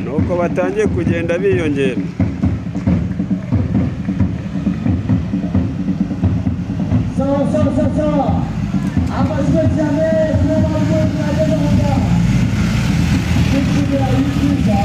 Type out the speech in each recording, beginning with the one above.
nuko batangiye kugenda biyongera. sawa amazwe cyane n'abantu bagenda muga kugira yikiza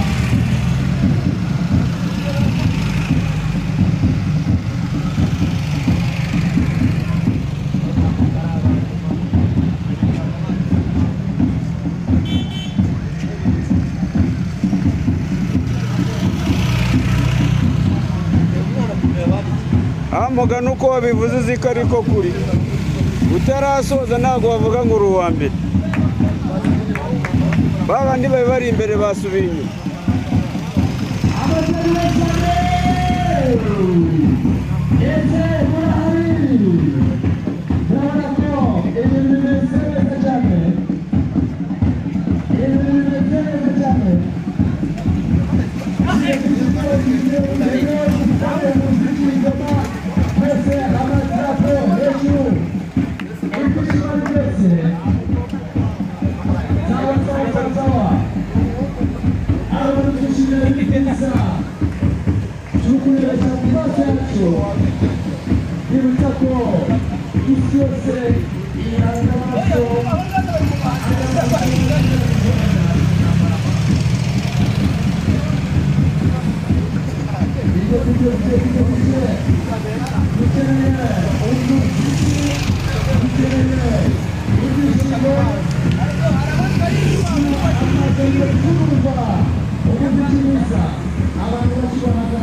amuga nuko wabivuze uziko ariko kuri utarasoza ntago bavuga ngo uri uwa mbere, babandi bari bari imbere basubira inyuma. Abantu